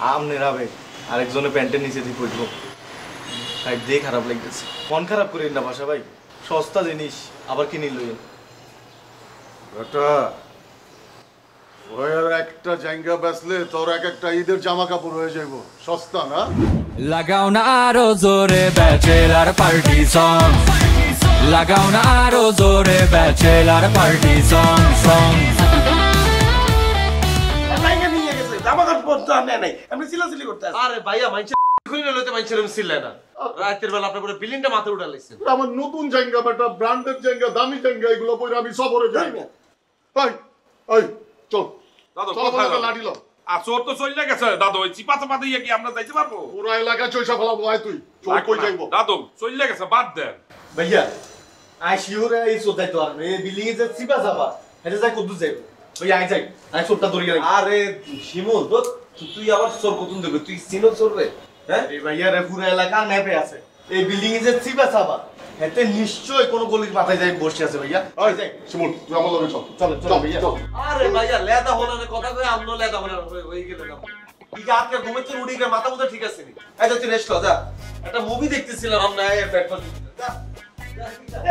আমনের আবেগ আরেকজনের প্যান্টের নিচে দিয়ে পড়বো, তাই দিয়ে খারাপ লাগতেছে। মন খারাপ করেন না বাসা ভাই, সস্তা জিনিস আবার কিনে লইন। বেটা ওর একটা জায়গা বেচলে তোর এক একটা ঈদের জামা কাপড় হয়ে যাইব, সস্তা না? লাগাও না আরো জোরে ব্যাচেলার পার্টি সং, লাগাও না আরো জোরে ব্যাচেলার পার্টি সং সং। জামা কাপড় পরতে নাই, আমি চিলাচিলি করতে। আরে ভাইয়া মাইনছে কইলে লইতে মাইনছে এরকম ছিল না। রাতের বেলা আপনি পুরো বিল্ডিংটা মাথায় উঠা লাইছেন। আমার নতুন জায়গা বেটা, ব্র্যান্ডেড জায়গা, দামি জায়গা, এগুলো পরে আমি সফরে যাই। এই এই চল দাদু চল কোথায় বলে লাঠি লো। আর চোর তো চলে গেছে দাদু, ওই চিপা চাপা দিয়ে কি আমরা যাইতে পারবো? পুরো এলাকা চইসা ফেলাবো। আয় তুই চল, কই যাইবো? দাদু চলে গেছে, বাদ দেন। ভাইয়া আই শিওরে এই সোদাই তো আর এই বিল্ডিং এ যে চিপা যাবা এটা যাই কত যাইবো ভাই। আই যাই আই সোরটা ধরে গেল। আরে শিমুল তো তুই আবার চোর কতন দেবে? তুই চিনো চোর রে? হ্যাঁ এই ভাইয়া রে পুরো এলাকা ম্যাপে আছে, এই বিল্ডিং এ যে চিপা যাবা এতে নিশ্চয় কোন গলির মাথায় যাই বসে আছে ভাইয়া। আয় যাই শিমুল, তুই আমার লগে চল। চল চল ভাইয়া। আরে ভাইয়া লেদা হলার কথা কই আমনো লেদা হলার হয়ে গেল না। কি আজকে ঘুমাইতে উড়ি গেলে মাথা মুথা ঠিক আছে নি? এই তো তুই রেস্ট কর যা। একটা মুভি দেখতেছিলাম আমরা, এই পেট পর যা।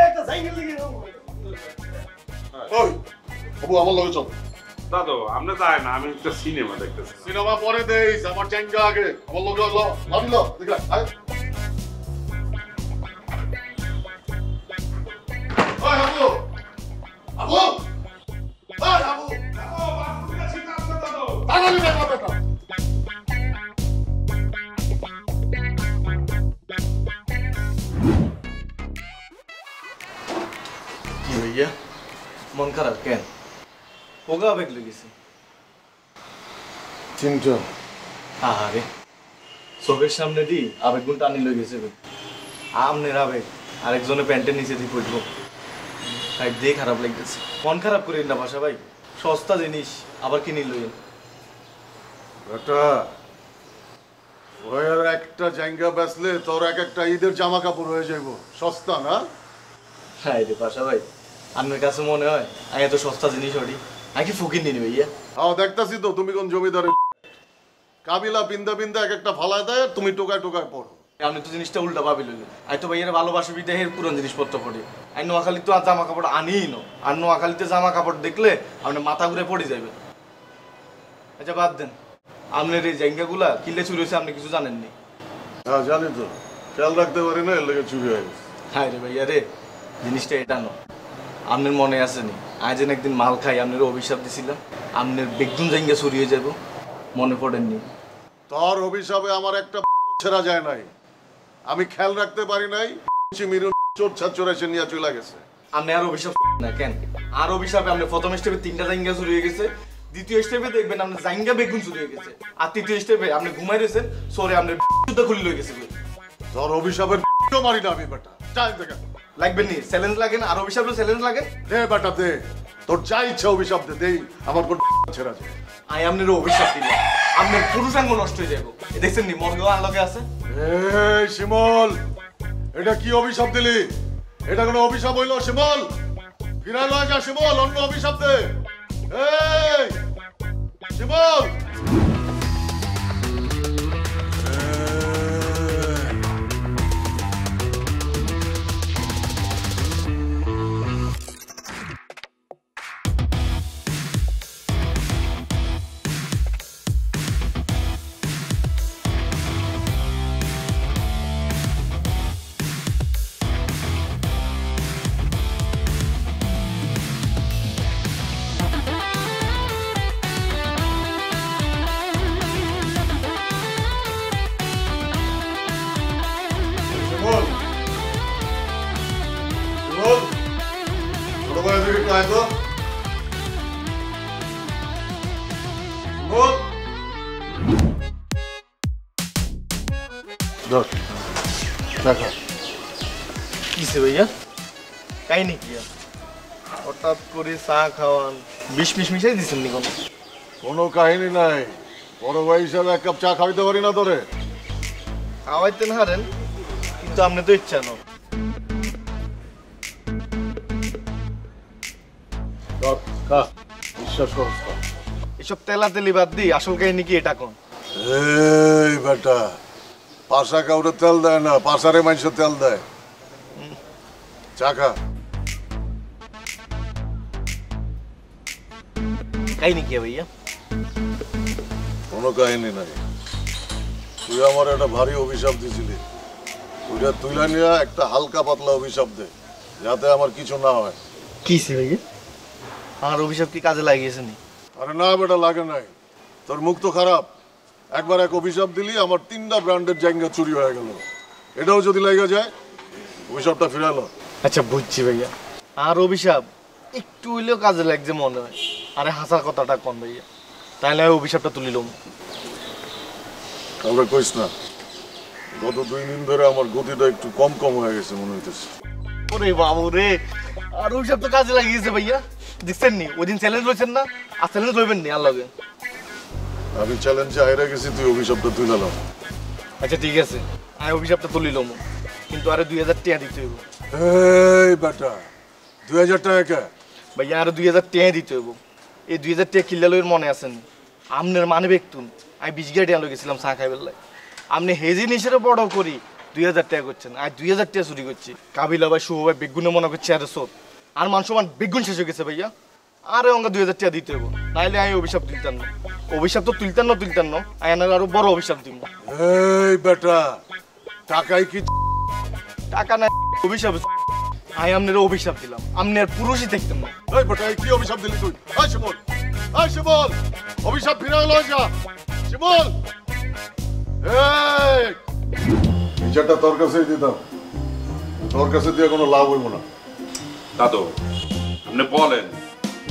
একটা সাইকেল লিখে নাও। ওই বাবু আমার লগে চল। দাদু আমরা যাই না, আমি একটা সিনেমা দেখতেছি। সিনেমা পরে দেইস, আমার জায়গা আগে। আমার লগে লাঠি লো, দেখলা? আয় ওই বাবু বাবু ওই বাবু তাড়াতাড়ি দেখো বেটা। কি ভাইয়া মন খারাপ কেন? পোগা আবেগ লেগেছে। চিন্তা আরে চোখের সামনে দি আবেগ গুণ টানি লেগেছে। আমনের আবেগ আরেকজনের প্যান্টের নিচে দিয়ে পড়বো, তাই দিয়ে খারাপ লাগতেছে। মন খারাপ করেন না বাসা ভাই, সস্তা জিনিস আবার কিনে লইন। বেটা ওর একটা জায়গা বেচলে তোর এক একটা ঈদের জামা কাপড় হয়ে যাইব, সস্তা না? হ্যাঁ রে বাসা ভাই, আপনার কাছে মনে হয় আমি এত সস্তা জিনিস ওটি আমি কি ফুকির নিনি ভাইয়া? হ্যাঁ দেখতাছি তো, তুমি কোন জমিদারের কাবিলা বিন্দা বিন্দা এক একটা ফালায় দেয়, তুমি টোকায় টোকায় পড়ো। আপনি তো জিনিসটা উল্টা ভাবি লইলেন। আমি তো ভাইয়ার ভালোবাসা বিদেহের পুরনো জিনিসপত্র পড়ি। আমি নোয়াখালী তো আর জামা কাপড় আনিই না, আর নোয়াখালীতে জামা কাপড় দেখলে আপনি মাথা ঘুরে পড়ে যাবেন। আচ্ছা বাদ দেন, আপনার এই জায়গাগুলা কিনলে চুরি হয়েছে আপনি কিছু জানেননি? হ্যাঁ জানি তো, খেয়াল রাখতে পারি না, এর লেগে চুরি হয়ে গেছে। হ্যাঁ রে ভাইয়া রে, জিনিসটা এটা ন আপনার মনে আসেনি আজ একদিন মাল খাই আপনার অভিশাপ দিছিলাম আপনার বেগুন জায়গা চুরি হয়ে যাব, মনে পড়েননি? তোর অভিশাপে আমার একটা ছেড়া যায় নাই, আমি খেয়াল রাখতে পারি নাই, চোর ছাত্র এসে নিয়ে চলে গেছে। আপনি আর অভিশাপ না কেন? আর অভিশাপে আপনি প্রথম স্টেপে 3টা জায়গা চুরি হয়ে গেছে, দ্বিতীয় স্টেপে দেখবেন আপনার জায়গা বেগুন চুরি হয়ে গেছে, আর তৃতীয় স্টেপে আপনি ঘুমাই রয়েছেন সরে আপনার জুতা খুলে লয়ে গেছে। তোর অভিশাপের মারি না আমি বেটা, যাই দেখা লাগবেন নি চ্যালেঞ্জ লাগেন, আর অভিশাপের চ্যালেঞ্জ লাগেন। দে বেটা দে, তোর যা ইচ্ছা অভিশাপ দে, দেই আমার কোন ছেড়া যায়। আই আপনার অভিশাপ দিলে আপনার পুরুষাঙ্গ নষ্ট হয়ে যাবো। দেখছেন নি মর্গ আলোকে আছে। এই শিমল, এটা কি অভিশাপ দিলি? এটা কোনো অভিশাপ হইল শিমল? ফিরা লয় যা শিমল, অন্য অভিশাপ দে। এই শিমল, ছোট ভাই দিকে একটু আয় তো। দেখা কিসে ভাইয়া কাহিনী কি? হঠাৎ করে চা খাওয়ান, বিষ মিশ মিশাই দিচ্ছেন নি? কোনো কাহিনী নাই, বড় ভাই হিসাবে এক কাপ চা খাইতে পারি না তোরে? খাওয়াইতেন হারেন, কিন্তু আপনি তো ইচ্ছা ন। বিশ্বাস করস। এসব তেলা তেলি বাদ দি আসল কাহিনী কি এটা কোন? এই বেটা, পাশা কাউরে তেল দেয় না, পাশারে মানুষের তেল দেয়। চাকা কাহিনী কি ভাইয়া? কোনো কাহিনী নাই। তুই আমার একটা ভারী অভিশাপ দিছিলি, ওইটা তুইলা নিয়ে একটা হালকা পাতলা অভিশাপ দে, যাতে আমার কিছু না হয়। কিসে ভাইয়া? আমার অভিশাপ কি কাজে লাগিয়েছে নি? আরে না বেটা, লাগে নাই। তোর মুখ তো খারাপ, একবার এক অভিশাপ দিলি আমার 3টা ব্র্যান্ডের জায়গা চুরি হয়ে গেল। এটাও যদি লাগে যায়, অভিশাপটা ফিরালো। আচ্ছা বুঝছি ভাইয়া, আর অভিশাপ একটু হইলেও কাজে লাগছে মনে হয়। আরে হাসার কথাটা কন ভাইয়া, তাইলে আমি অভিশাপটা তুলিলাম। আমরা কইস না, গত 2 দিন ধরে আমার গতিটা একটু কম কম হয়ে গেছে মনে হইতেছে। ওরে বাবু রে, আর অভিশাপ তো কাজে লাগিয়েছে ভাইয়া। দেখছেন নি ওই দিন চ্যালেঞ্জ লইছেন না, আর চ্যালেঞ্জ লইবেন নি আর লগে। আমি চ্যালেঞ্জে হাইরা গেছি, তুই অভিশাপটা তুইলাম। আচ্ছা ঠিক আছে, আমি অভিশাপটা তুলিলাম, কিন্তু আরে 2000 টাকা দিতে হইব। এই বেটা, 2000 টাকা কে? ভাইয়া আরো 2000 টাকা দিতে হইব। এই 2000 টাকা কিল্লা লইয়ের মনে আছেন? আমনের মানবে একটু আমি 20 টাকা টাকা গেছিলাম চা খাই বেলায়। আপনি হেজি নিশেরে বড় করি 2000 টাকা করছেন, আর 2000 টাকা চুরি করছি। কাবিলা ভাই, শুভ ভাই বেগুনে মনে করছে আরে সোত, আর মান সমান বেগুন শেষ হয়ে গেছে ভাইয়া। আরে অঙ্কা 2000 টাকা দিতে হইব, নাইলে আমি অভিশাপ তুলতাম না। অভিশাপ তো তুলতাম না, আমি আরো বড় অভিশাপ দিব। এই বেটা, টাকাই কি? টাকা না, অভিশাপ। আমি আপনার অভিশাপ দিলাম, আপনি আর পুরুষই দেখতেন না। এই বেটা, এই কি অভিশাপ দিলি তুই? আয় শিমুল, আয় শিমুল, অভিশাপ ফিরে লয় যা। শিমুল, এই বিচারটা তোর কাছেই দিতাম, তোর কাছে দিয়ে কোনো লাভ হইব না। দাদু আপনি বলেন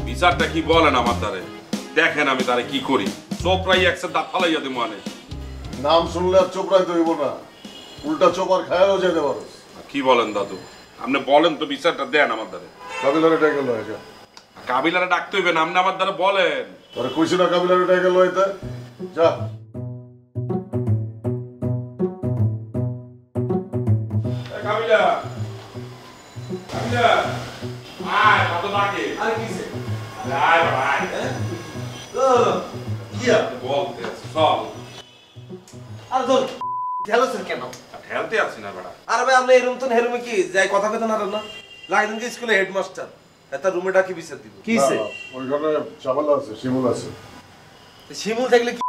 বিচারটা কি বলেন আমার দ্বারে, দেখেন আমি তারে কি করি। চোপড়াই একসাথে দাঁত ফালাইয়া দিব মানে। নাম শুনলে আর চোপড়াইতে হইব না, উল্টা চোপার খায়াও যেতে পারো। কি বলেন দাদু, আপনি বলেন তো বিচারটা দেন আমার দ্বারে। কাবিলারে টাকা লয় যা। কাবিলারে ডাকতে হইবে না, আপনি আমার দ্বারা বলেন। তোরে কইছি না কাবিলারে টাকা লইতে? যা। কাবিলা, কাবিলা, আয় দাদু ডাকে। আর কিছে? আয় ভাই, কি আর বলতে চল। আর ধর ঠেলছেন কেন? হেলতে আছি না বেটা। আর ভাই আপনি এরকম তো হেরুমে কি যাই কথা কথা না না লাগেন কি স্কুলে হেডমাস্টার এটা রুমে ডাকি বিচার দিব কিছে? ওইখানে চামাল আছে, শিমুল আছে। শিমুল থাকলে কি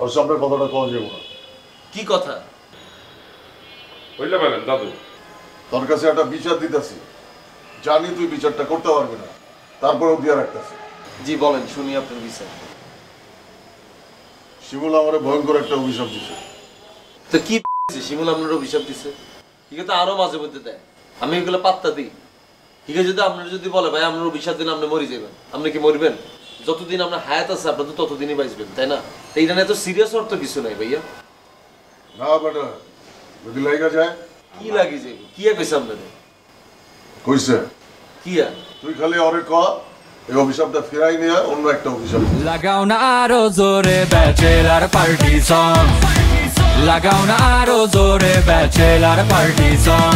ওর সামনে কথাটা কওয়া যাবে না। কি কথা? বললে বলেন দাদু। তোর কাছে একটা বিচার দিতেছি, জানি তুই বিচারটা করতে পারবি না, তারপরেও দিয়ে রাখতেছি। জি বলেন, শুনি আপনার বিচার। শিমুল আমারে ভয়ঙ্কর একটা অভিশাপ দিছে। তো কি শিমুল আপনার অভিশাপ দিছে? ঠিক আছে, আরো মাঝে মধ্যে দেয়, আমি এগুলো পাত্তা দিই। ঠিক আছে, যদি আপনার যদি বলে ভাই আপনার অভিশাপ দিলে আপনি মরে যাবেন, আপনি কি মরবেন? যতদিন আপনার হায়াত আছে আপনার তো ততদিনই বাঁচবেন, তাই না? তো এইটা নিয়ে এত সিরিয়াস অর্থ কিছু নাই ভাইয়া। না বেটা, যদি লাগা যায়। কি লাগি যাবে? কি কইছে আপনাদের? কইছে কি আর? তুই খালি ওরে ক এই অভিশাপটা ফিরাই নিয়ে অন্য একটা অভিশাপ দে। লাগাও না আরো জোরে ব্যাচেলার পার্টি সং, লাগাও না আরো জোরে ব্যাচেলার পার্টি সং।